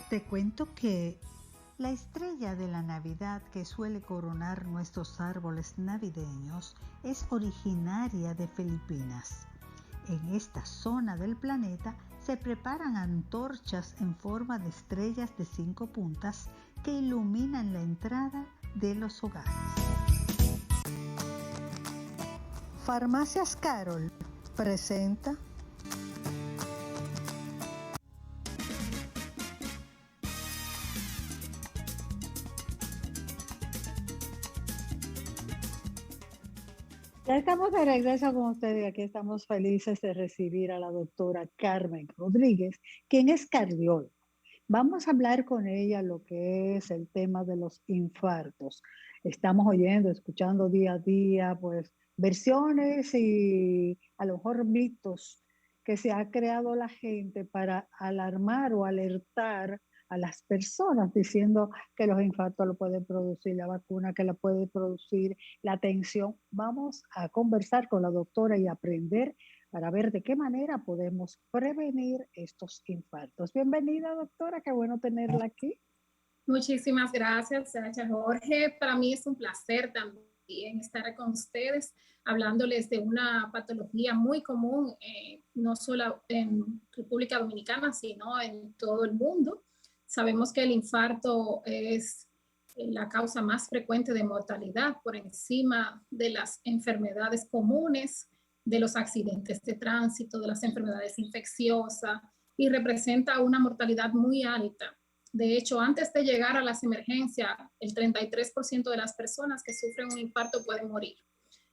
Te cuento que la estrella de la Navidad que suele coronar nuestros árboles navideños es originaria de Filipinas. En esta zona del planeta se preparan antorchas en forma de estrellas de 5 puntas que iluminan la entrada de los hogares. Farmacias Carol presenta Ya estamos de regreso con ustedes y aquí estamos felices de recibir a la doctora Carmen Rodríguez, quien es cardióloga. Vamos a hablar con ella lo que es el tema de los infartos. Estamos oyendo, escuchando día a día, pues, versiones y a lo mejor mitos que se ha creado la gente para alarmar o alertar a las personas diciendo que los infartos lo puede producir la vacuna, que lo puede producir la tensión. Vamos a conversar con la doctora y aprender para ver de qué manera podemos prevenir estos infartos. Bienvenida, doctora, qué bueno tenerla aquí. Muchísimas gracias, Sacha Jorge. Para mí es un placer también estar con ustedes hablándoles de una patología muy común, no solo en República Dominicana, sino en todo el mundo. Sabemos que el infarto es la causa más frecuente de mortalidad por encima de las enfermedades comunes, de los accidentes de tránsito, de las enfermedades infecciosas y representa una mortalidad muy alta. De hecho, antes de llegar a las emergencias, el 33% de las personas que sufren un infarto pueden morir.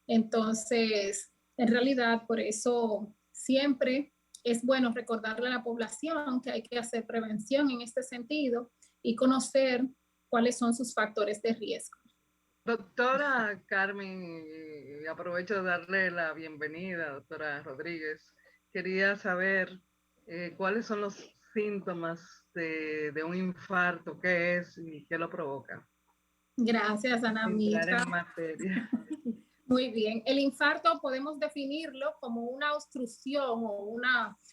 Entonces, en realidad, por eso siempre es bueno recordarle a la población que hay que hacer prevención en este sentido y conocer cuáles son sus factores de riesgo. Doctora Carmen, aprovecho de darle la bienvenida, doctora Rodríguez. Quería saber cuáles son los síntomas de un infarto, qué es y qué lo provoca. Gracias, Ana Mitra. Entrar en materia. Muy bien. El infarto podemos definirlo como una obstrucción o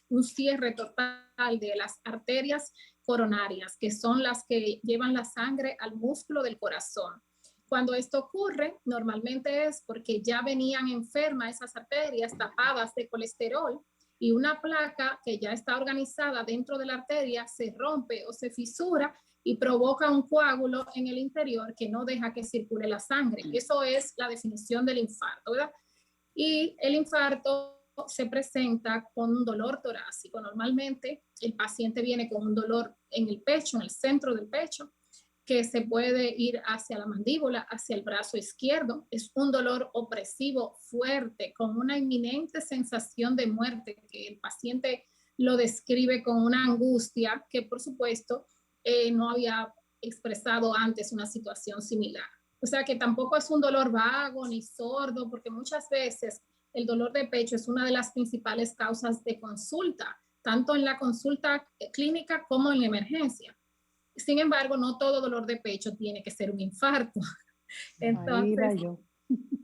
un cierre total de las arterias coronarias, que son las que llevan la sangre al músculo del corazón. Cuando esto ocurre, normalmente es porque ya venían enfermas esas arterias tapadas de colesterol y una placa que ya está organizada dentro de la arteria se rompe o se fisura y provoca un coágulo en el interior que no deja que circule la sangre. Eso es la definición del infarto, ¿verdad? Y el infarto se presenta con un dolor torácico. Normalmente el paciente viene con un dolor en el pecho, en el centro del pecho, que se puede ir hacia la mandíbula, hacia el brazo izquierdo. Es un dolor opresivo, fuerte, con una inminente sensación de muerte, que el paciente lo describe con una angustia que, por supuesto, no había expresado antes una situación similar. O sea que tampoco es un dolor vago ni sordo, porque muchas veces el dolor de pecho es una de las principales causas de consulta, tanto en la consulta clínica como en la emergencia. Sin embargo, no todo dolor de pecho tiene que ser un infarto. Entonces,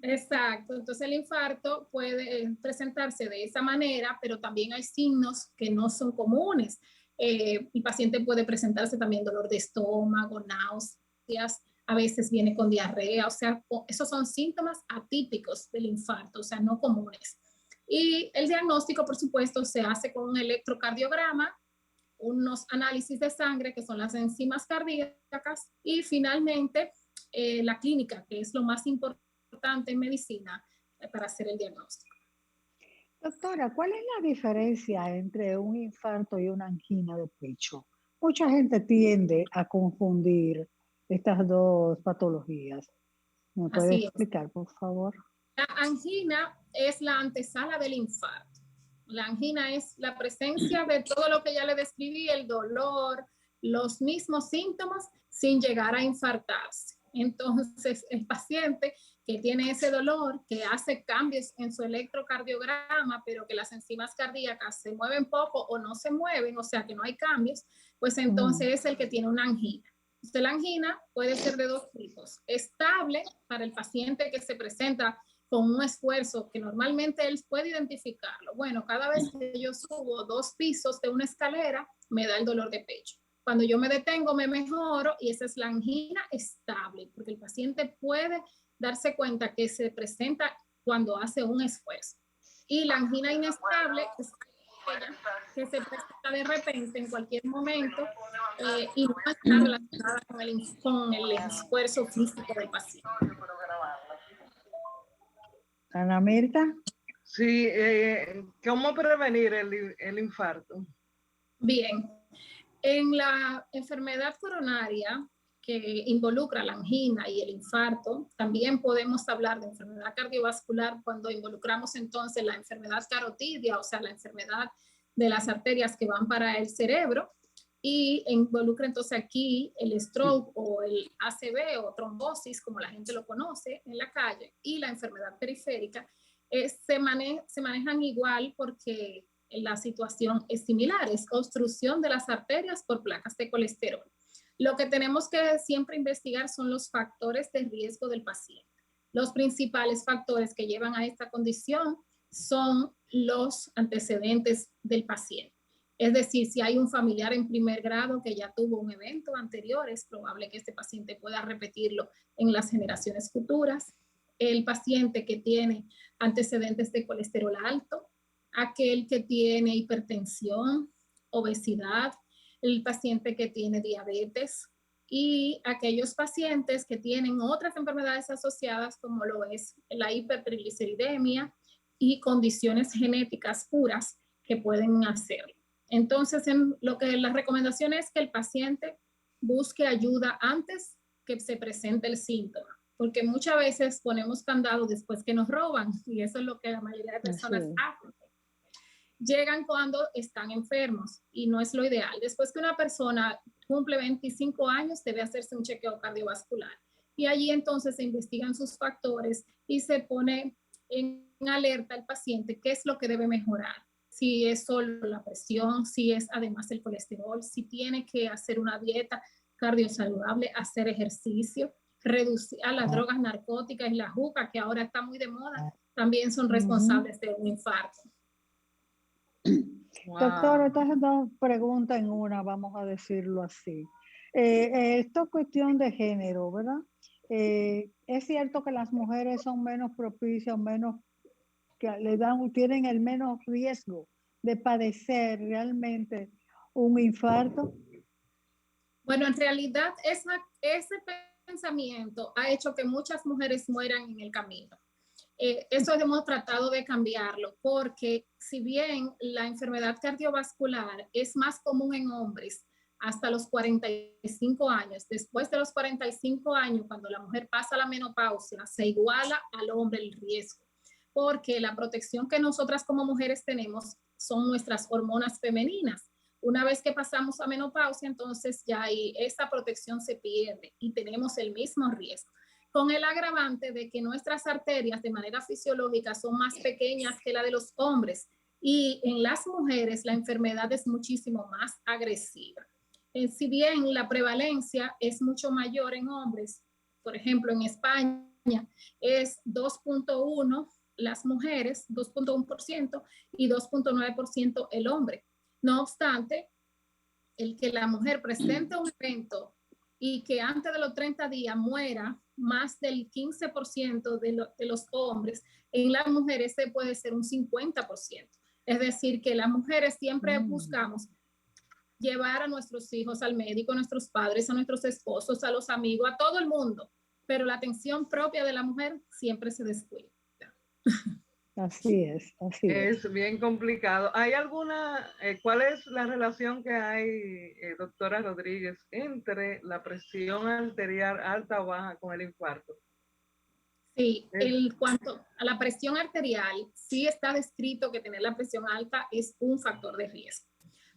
exacto. Entonces el infarto puede presentarse de esa manera, pero también hay signos que no son comunes. El paciente puede presentarse también dolor de estómago, náuseas, a veces viene con diarrea, o sea, esos son síntomas atípicos del infarto, o sea, no comunes. Y el diagnóstico, por supuesto, se hace con un electrocardiograma, unos análisis de sangre, que son las enzimas cardíacas, y finalmente la clínica, que es lo más importante en medicina para hacer el diagnóstico. Doctora, ¿cuál es la diferencia entre un infarto y una angina de pecho? Mucha gente tiende a confundir estas dos patologías. ¿Me puede explicar, por favor? La angina es la antesala del infarto. La angina es la presencia de todo lo que ya le describí, el dolor, los mismos síntomas, sin llegar a infartarse. Entonces, el paciente que tiene ese dolor, que hace cambios en su electrocardiograma, pero que las enzimas cardíacas se mueven poco o no se mueven, o sea que no hay cambios, pues entonces es el que tiene una angina. Entonces, la angina puede ser de dos tipos: estable para el paciente que se presenta con un esfuerzo que normalmente él puede identificarlo. Bueno, cada vez que yo subo 2 pisos de una escalera, me da el dolor de pecho. Cuando yo me detengo, me mejoro y esa es la angina estable, porque el paciente puede darse cuenta que se presenta cuando hace un esfuerzo. Y la angina inestable es aquella que se presenta de repente en cualquier momento y no está relacionada con el esfuerzo físico del paciente. Ana Mirta. Sí, ¿cómo prevenir el infarto? Bien, en la enfermedad coronaria que involucra la angina y el infarto, también podemos hablar de enfermedad cardiovascular cuando involucramos entonces la enfermedad carotidia, o sea, la enfermedad de las arterias que van para el cerebro, y involucra entonces aquí el stroke o el ACV o trombosis, como la gente lo conoce en la calle, y la enfermedad periférica, se manejan igual porque la situación es similar, es obstrucción de las arterias por placas de colesterol. Lo que tenemos que siempre investigar son los factores de riesgo del paciente. Los principales factores que llevan a esta condición son los antecedentes del paciente. Es decir, si hay un familiar en primer grado que ya tuvo un evento anterior, es probable que este paciente pueda repetirlo en las generaciones futuras. El paciente que tiene antecedentes de colesterol alto, aquel que tiene hipertensión, obesidad, el paciente que tiene diabetes y aquellos pacientes que tienen otras enfermedades asociadas como lo es la hipertrigliceridemia y condiciones genéticas puras que pueden hacerlo. Entonces, la recomendación es que el paciente busque ayuda antes que se presente el síntoma, porque muchas veces ponemos candado después que nos roban y eso es lo que la mayoría de personas hacen. Llegan cuando están enfermos y no es lo ideal. Después que una persona cumple 25 años, debe hacerse un chequeo cardiovascular. Y allí entonces se investigan sus factores y se pone en alerta al paciente qué es lo que debe mejorar. Si es solo la presión, si es además el colesterol, si tiene que hacer una dieta cardiosaludable, hacer ejercicio, reducir a las drogas narcóticas y la juca, que ahora está muy de moda, también son responsables de un infarto. Wow. Doctor, estas dos preguntas en una, vamos a decirlo así. Esto es cuestión de género, ¿verdad? Es cierto que las mujeres son menos propicias, que tienen el menos riesgo de padecer realmente un infarto. Bueno, en realidad ese pensamiento ha hecho que muchas mujeres mueran en el camino. Eso hemos tratado de cambiarlo porque si bien la enfermedad cardiovascular es más común en hombres hasta los 45 años, después de los 45 años, cuando la mujer pasa la menopausia, se iguala al hombre el riesgo, porque la protección que nosotras como mujeres tenemos son nuestras hormonas femeninas. Una vez que pasamos a menopausia, entonces ya ahí esa protección se pierde y tenemos el mismo riesgo, con el agravante de que nuestras arterias de manera fisiológica son más pequeñas que la de los hombres y en las mujeres la enfermedad es muchísimo más agresiva. Si bien la prevalencia es mucho mayor en hombres, por ejemplo en España es 2.1 las mujeres, 2.1% y 2.9% el hombre. No obstante, el que la mujer presente un evento y que antes de los 30 días muera más del 15% de los hombres, en las mujeres se puede ser un 50%. Es decir, que las mujeres siempre buscamos llevar a nuestros hijos al médico, a nuestros padres, a nuestros esposos, a los amigos, a todo el mundo, pero la atención propia de la mujer siempre se descuida. Así es, así es. Es bien complicado. ¿Hay alguna, cuál es la relación que hay, doctora Rodríguez, entre la presión arterial alta o baja con el infarto? Sí, en cuanto a la presión arterial, sí está descrito que tener la presión alta es un factor de riesgo,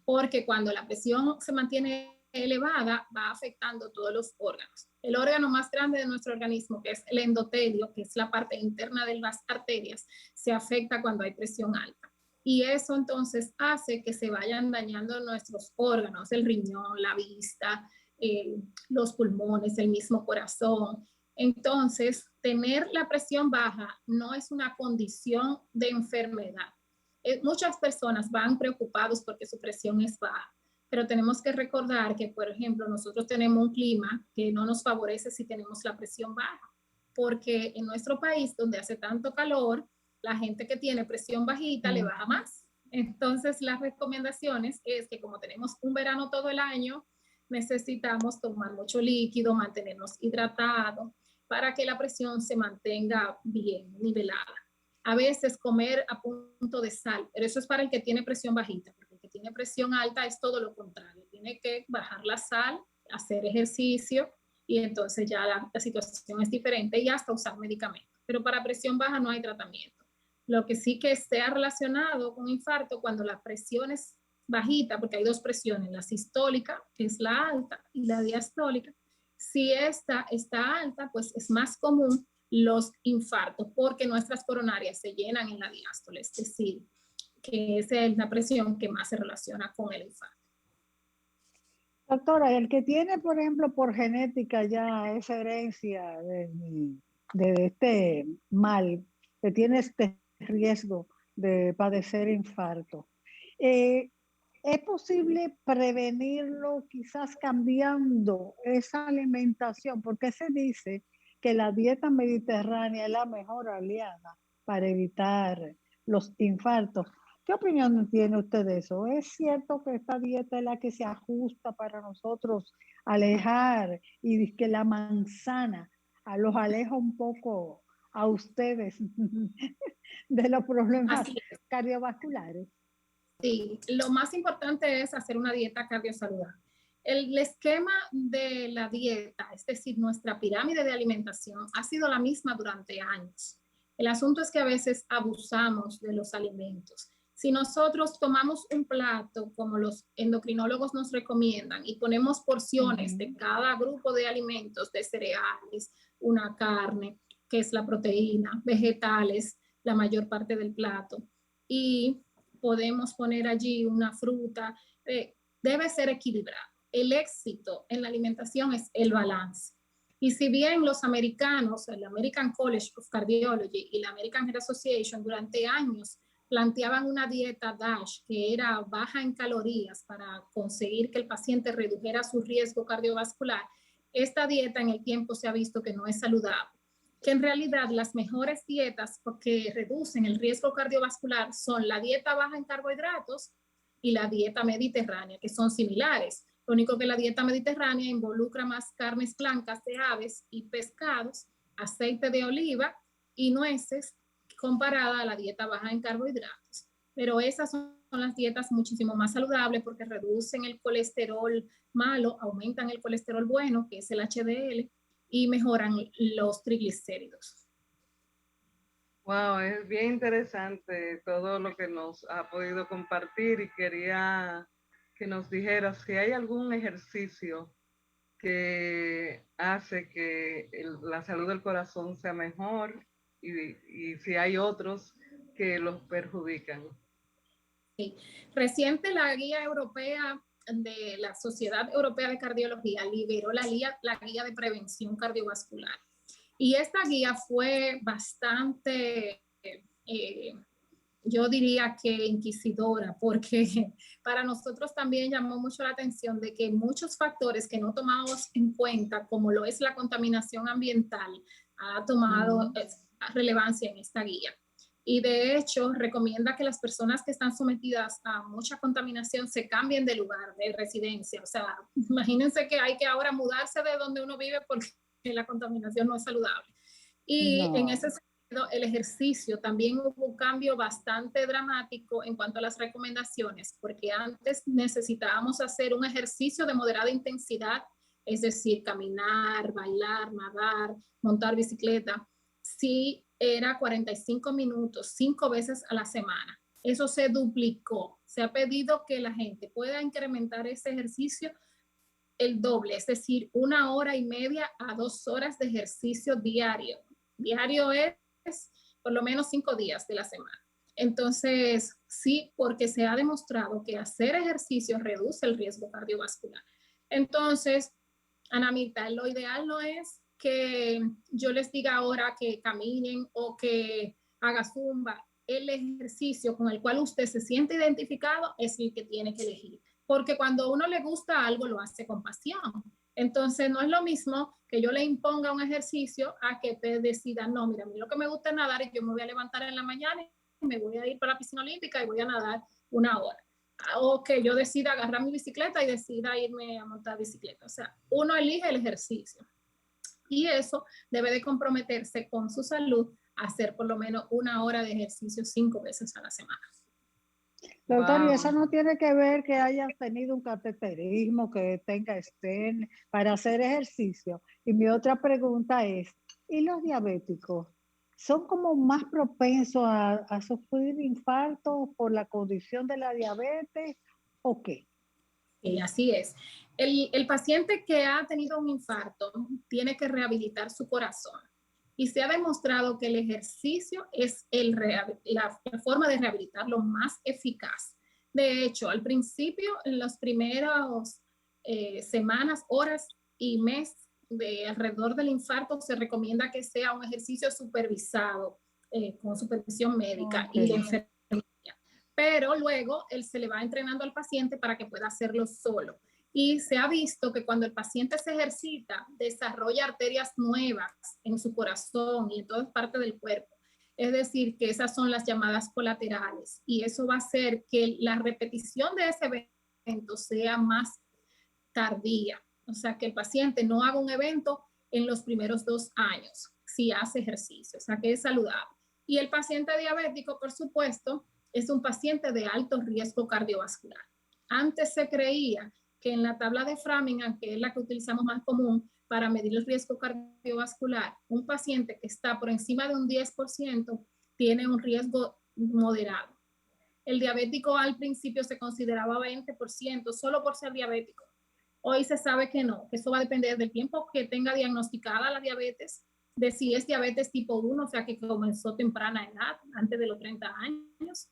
porque cuando la presión se mantiene elevada, va afectando todos los órganos. El órgano más grande de nuestro organismo, que es el endotelio, que es la parte interna de las arterias, se afecta cuando hay presión alta. Y eso entonces hace que se vayan dañando nuestros órganos, el riñón, la vista, los pulmones, el mismo corazón. Entonces, tener la presión baja no es una condición de enfermedad. Muchas personas van preocupados porque su presión es baja, pero tenemos que recordar que, por ejemplo, nosotros tenemos un clima que no nos favorece si tenemos la presión baja, porque en nuestro país, donde hace tanto calor, la gente que tiene presión bajita le baja más. Entonces, las recomendaciones es que como tenemos un verano todo el año, necesitamos tomar mucho líquido, mantenernos hidratados para que la presión se mantenga bien nivelada. A veces comer a punto de sal, pero eso es para el que tiene presión bajita, porque el que tiene presión alta es todo lo contrario. Tiene que bajar la sal, hacer ejercicio y entonces ya la situación es diferente y hasta usar medicamentos. Pero para presión baja no hay tratamiento. Lo que sí que sea relacionado con infarto cuando la presión es bajita, porque hay dos presiones, la sistólica, que es la alta, y la diastólica. Si esta está alta, pues es más común los infartos, porque nuestras coronarias se llenan en la diástole, es decir, que esa es la presión que más se relaciona con el infarto. Doctora, el que tiene, por ejemplo, por genética ya esa herencia de este mal, que tiene este riesgo de padecer infarto, ¿es posible prevenirlo quizás cambiando esa alimentación? Porque se dice que la dieta mediterránea es la mejor aliada para evitar los infartos. ¿Qué opinión tiene usted de eso? ¿Es cierto que esta dieta es la que se ajusta para nosotros alejar y que la manzana los aleja un poco a ustedes de los problemas cardiovasculares? Sí, lo más importante es hacer una dieta cardiosaludable. El esquema de la dieta, es decir, nuestra pirámide de alimentación, ha sido la misma durante años. El asunto es que a veces abusamos de los alimentos. Si nosotros tomamos un plato como los endocrinólogos nos recomiendan y ponemos porciones de cada grupo de alimentos, de cereales, una carne, que es la proteína, vegetales, la mayor parte del plato, y podemos poner allí una fruta, debe ser equilibrado. El éxito en la alimentación es el balance. Y si bien los americanos, el American College of Cardiology y la American Heart Association durante años planteaban una dieta DASH que era baja en calorías para conseguir que el paciente redujera su riesgo cardiovascular, esta dieta en el tiempo se ha visto que no es saludable, que en realidad las mejores dietas que reducen el riesgo cardiovascular son la dieta baja en carbohidratos y la dieta mediterránea, que son similares. Lo único que la dieta mediterránea involucra más carnes blancas de aves y pescados, aceite de oliva y nueces, comparada a la dieta baja en carbohidratos. Pero esas son las dietas muchísimo más saludables porque reducen el colesterol malo, aumentan el colesterol bueno, que es el HDL, y mejoran los triglicéridos. Wow, es bien interesante todo lo que nos ha podido compartir y quería que nos dijera si hay algún ejercicio que hace que la salud del corazón sea mejor y si hay otros que los perjudican. Sí. Reciente la guía europea de la Sociedad Europea de Cardiología liberó la guía de prevención cardiovascular. Y esta guía fue bastante, yo diría que inquisidora, porque para nosotros también llamó mucho la atención de que muchos factores que no tomamos en cuenta, como lo es la contaminación ambiental, ha tomado relevancia en esta guía. Y de hecho recomienda que las personas que están sometidas a mucha contaminación se cambien de lugar, de residencia. O sea, imagínense que hay que ahora mudarse de donde uno vive porque la contaminación no es saludable. Y en ese sentido, el ejercicio también hubo un cambio bastante dramático en cuanto a las recomendaciones, porque antes necesitábamos hacer un ejercicio de moderada intensidad, es decir, caminar, bailar, nadar, montar bicicleta. Sí, era 45 minutos, 5 veces a la semana. Eso se duplicó. Se ha pedido que la gente pueda incrementar ese ejercicio el doble, es decir, 1 hora y media a 2 horas de ejercicio diario. Diario es por lo menos 5 días de la semana. Entonces, sí, porque se ha demostrado que hacer ejercicio reduce el riesgo cardiovascular. Entonces, Ana Mirta, lo ideal no es que yo les diga ahora que caminen o que haga zumba. El ejercicio con el cual usted se siente identificado es el que tiene que elegir. porque cuando a uno le gusta algo, lo hace con pasión. Entonces, no es lo mismo que yo le imponga un ejercicio a que te decida, no, mira, a mí lo que me gusta es nadar y yo me voy a levantar en la mañana y me voy a ir para la piscina olímpica y voy a nadar 1 hora. O que yo decida agarrar mi bicicleta y decida irme a montar bicicleta. O sea, uno elige el ejercicio. Y eso debe de comprometerse con su salud a hacer por lo menos 1 hora de ejercicio 5 veces a la semana. Doctor, y Wow. eso no tiene que ver que hayas tenido un cateterismo, que tenga estén para hacer ejercicio. Y mi otra pregunta es, ¿y los diabéticos? ¿Son como más propensos a sufrir infartos por la condición de la diabetes o qué? Y así es. El paciente que ha tenido un infarto tiene que rehabilitar su corazón. Y se ha demostrado que el ejercicio es la forma de rehabilitarlo más eficaz. De hecho, al principio, en las primeras semanas, horas y mes de alrededor del infarto, se recomienda que sea un ejercicio supervisado, con supervisión médica y de enfermería. Pero luego él se le va entrenando al paciente para que pueda hacerlo solo. Y se ha visto que cuando el paciente se ejercita, desarrolla arterias nuevas en su corazón y en todas partes del cuerpo. Es decir, que esas son las llamadas colaterales. Y eso va a hacer que la repetición de ese evento sea más tardía. O sea, que el paciente no haga un evento en los primeros 2 años si hace ejercicio. O sea, que es saludable. Y el paciente diabético, por supuesto, es un paciente de alto riesgo cardiovascular. Antes se creía que en la tabla de Framingham, que es la que utilizamos más común para medir el riesgo cardiovascular, un paciente que está por encima de un 10% tiene un riesgo moderado. El diabético al principio se consideraba 20% solo por ser diabético. Hoy se sabe que no, que eso va a depender del tiempo que tenga diagnosticada la diabetes, de si es diabetes tipo 1, o sea que comenzó temprana edad, antes de los 30 años,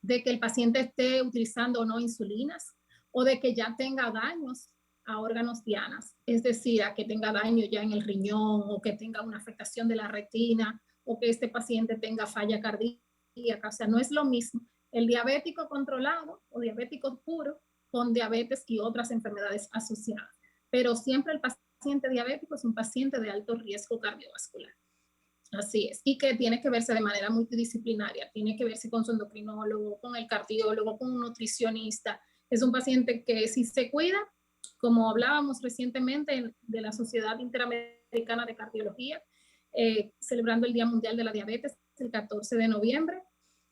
de que el paciente esté utilizando o no insulinas, o de que ya tenga daños a órganos dianas, es decir, a que tenga daño ya en el riñón, o que tenga una afectación de la retina, o que este paciente tenga falla cardíaca. O sea, no es lo mismo el diabético controlado o diabético puro con diabetes y otras enfermedades asociadas. Pero siempre el paciente diabético es un paciente de alto riesgo cardiovascular. Así es, y que tiene que verse de manera multidisciplinaria, tiene que verse con su endocrinólogo, con el cardiólogo, con un nutricionista. Es un paciente que si se cuida, como hablábamos recientemente de la Sociedad Interamericana de Cardiología, celebrando el Día Mundial de la Diabetes, el 14 de noviembre,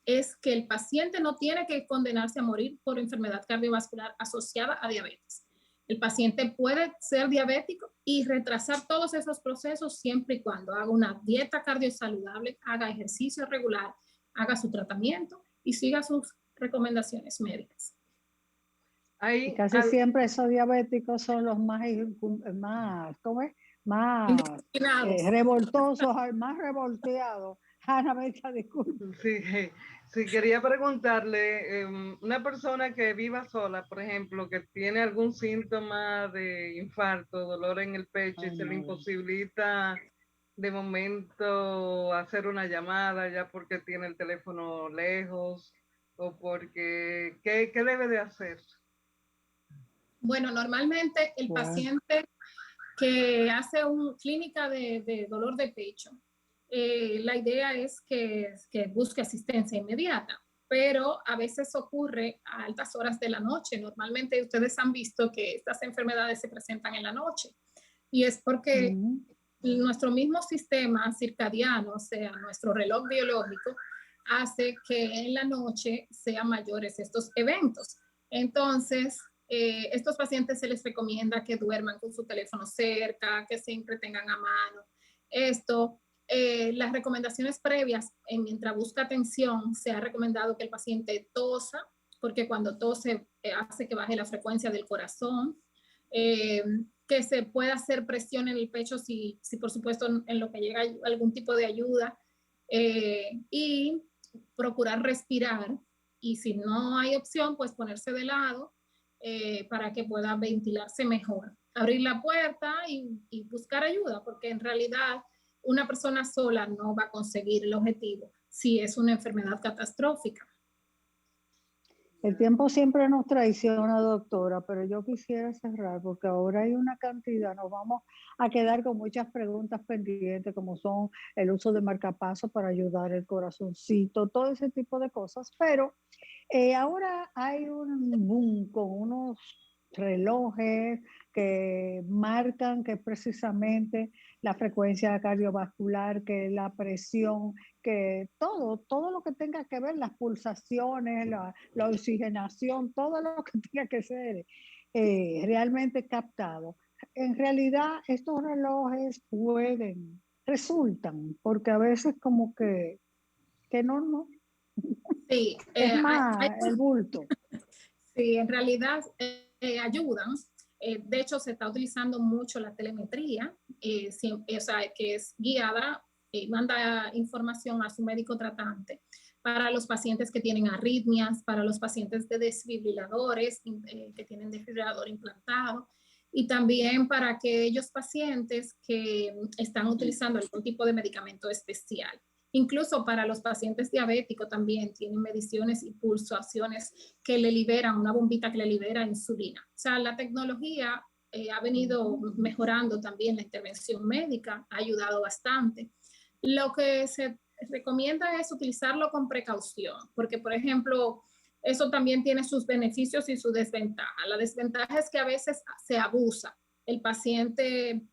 es que el paciente no tiene que condenarse a morir por enfermedad cardiovascular asociada a diabetes. El paciente puede ser diabético y retrasar todos esos procesos siempre y cuando haga una dieta cardiosaludable, haga ejercicio regular, haga su tratamiento y siga sus recomendaciones médicas. Y casi siempre esos diabéticos son los más revoltosos, más revolteados. Ana, disculpe. Sí, quería preguntarle, una persona que viva sola, por ejemplo, que tiene algún síntoma de infarto, dolor en el pecho y se le imposibilita de momento hacer una llamada ya porque tiene el teléfono lejos o porque, ¿qué debe de hacer? Bueno, normalmente el paciente que hace una clínica de dolor de pecho, la idea es que busque asistencia inmediata, pero a veces ocurre a altas horas de la noche. Normalmente ustedes han visto que estas enfermedades se presentan en la noche y es porque nuestro mismo sistema circadiano, o sea, nuestro reloj biológico, hace que en la noche sean mayores estos eventos. Entonces, estos pacientes se les recomienda que duerman con su teléfono cerca, que siempre tengan a mano. Esto, las recomendaciones previas, mientras busca atención, se ha recomendado que el paciente tosa, porque cuando tose hace que baje la frecuencia del corazón, que se pueda hacer presión en el pecho si por supuesto en lo que llega algún tipo de ayuda, y procurar respirar, y si no hay opción, pues ponerse de lado, para que pueda ventilarse mejor. Abrir la puerta y buscar ayuda, porque en realidad una persona sola no va a conseguir el objetivo si es una enfermedad catastrófica. El tiempo siempre nos traiciona, doctora, pero yo quisiera cerrar porque ahora hay una cantidad, nos vamos a quedar con muchas preguntas pendientes, como son el uso de marcapasos para ayudar el corazoncito, todo ese tipo de cosas, pero ahora hay un boom con unos relojes que marcan que precisamente la frecuencia cardiovascular, que la presión, que todo lo que tenga que ver, las pulsaciones, la oxigenación, todo lo que tenga que ser realmente captado. En realidad, estos relojes resultan, porque a veces como que no, Sí, es más el bulto. Sí, en realidad ayudan. De hecho, se está utilizando mucho la telemetría, o sea, que es guiada, manda información a su médico tratante para los pacientes que tienen arritmias, para los pacientes de desfibriladores, que tienen desfibrilador implantado, y también para aquellos pacientes que están utilizando algún tipo de medicamento especial. Incluso para los pacientes diabéticos también tienen mediciones y pulsaciones que le liberan, una bombita que le libera insulina. O sea, la tecnología ha venido mejorando también la intervención médica, ha ayudado bastante. Lo que se recomienda es utilizarlo con precaución, porque, por ejemplo, eso también tiene sus beneficios y su desventaja. La desventaja es que a veces se abusa. El paciente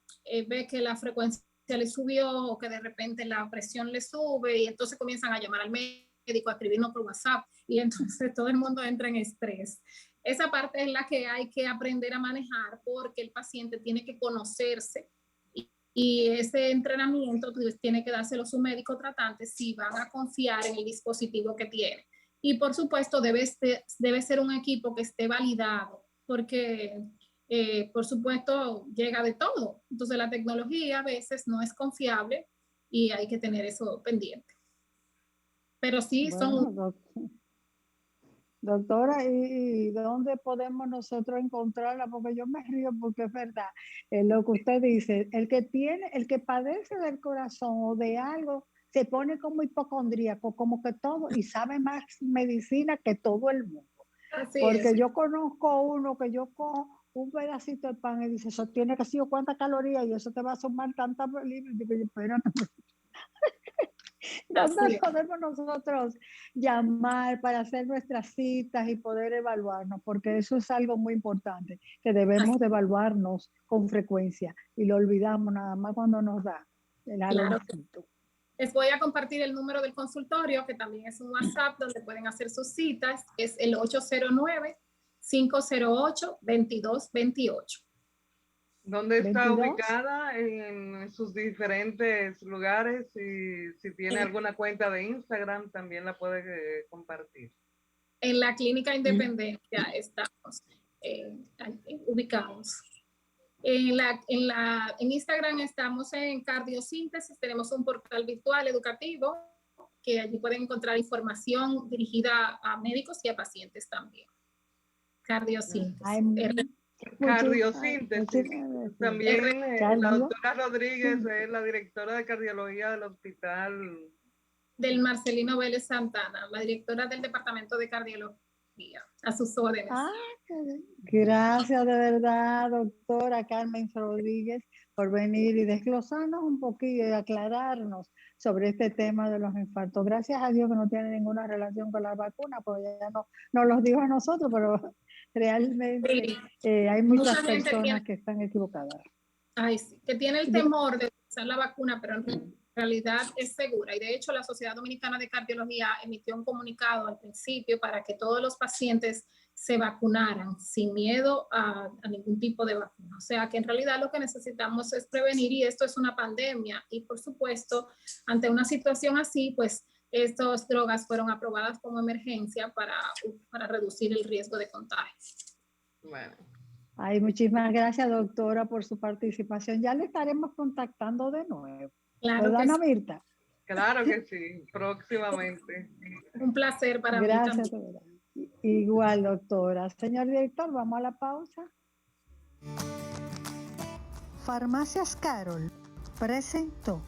ve que la frecuencia le subió o que de repente la presión le sube y entonces comienzan a llamar al médico, a escribirnos por WhatsApp y entonces todo el mundo entra en estrés. Esa parte es la que hay que aprender a manejar porque el paciente tiene que conocerse y ese entrenamiento pues, tiene que dárselo a su médico tratante si van a confiar en el dispositivo que tiene. Y por supuesto debe ser un equipo que esté validado porque por supuesto, llega de todo. Entonces, la tecnología a veces no es confiable y hay que tener eso pendiente. Pero sí bueno, son... Doctora, ¿y dónde podemos nosotros encontrarla? Porque yo me río porque es verdad, lo que usted dice, el que padece del corazón o de algo, se pone como hipocondríaco, como que todo, y sabe más medicina que todo el mundo. Así Porque es. yo conozco uno que yo cojo un pedacito de pan y dice, eso tiene que ser cuántas calorías y eso te va a sumar tantas libras. Digo, espérate. ¿Dónde podemos nosotros llamar para hacer nuestras citas y poder evaluarnos? Porque eso es algo muy importante, que debemos de evaluarnos con frecuencia y lo olvidamos nada más cuando nos da el jaloncito. Les voy a compartir el número del consultorio, que también es un WhatsApp donde pueden hacer sus citas. Es el 809-508-2228. ¿Dónde está 22. ubicada en sus diferentes lugares? Y si tiene alguna cuenta de Instagram, también la puede compartir. En la Clínica Independencia estamos ubicados. En Instagram estamos en Cardiosíntesis, tenemos un portal virtual educativo que allí pueden encontrar información dirigida a médicos y a pacientes también. Cardiosíntesis. Cardiosíntesis. También la doctora Rodríguez es la directora de cardiología del hospital. Del Marcelino Vélez Santana, la directora del departamento de cardiología. A sus órdenes. Gracias de verdad, doctora Carmen Rodríguez, por venir y desglosarnos un poquito y aclararnos sobre este tema de los infartos. Gracias a Dios que no tiene ninguna relación con la vacuna, porque ya no los dijo a nosotros, pero realmente hay muchas personas que están equivocadas. Ay, sí, que tiene el temor de usar la vacuna, pero en realidad es segura. Y de hecho, la Sociedad Dominicana de Cardiología emitió un comunicado al principio para que todos los pacientes se vacunaran sin miedo a ningún tipo de vacuna. O sea, que en realidad lo que necesitamos es prevenir y esto es una pandemia. Y por supuesto, ante una situación así, pues estas drogas fueron aprobadas como emergencia para reducir el riesgo de contagio. Bueno. Ay, muchísimas gracias, doctora, por su participación. Ya le estaremos contactando de nuevo. Claro, ¿verdad, Ana Mirta? Claro que sí, próximamente. Un placer para mí también. también. Gracias. Igual, doctora. Señor director, vamos a la pausa. Farmacias Carol presentó